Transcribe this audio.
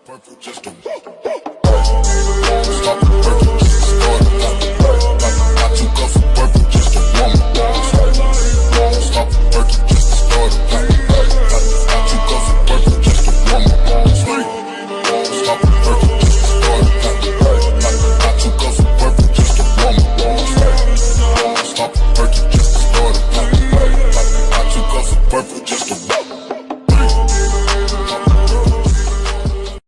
Purple just to stop the purple just to start it. I took off the purple just to warm it. Stop the purple just to start it. I took off the purple just to warm it. Stop the purple just to start it. I took off the purple just to warm it. Stop the purple just to start it. I took off the purple.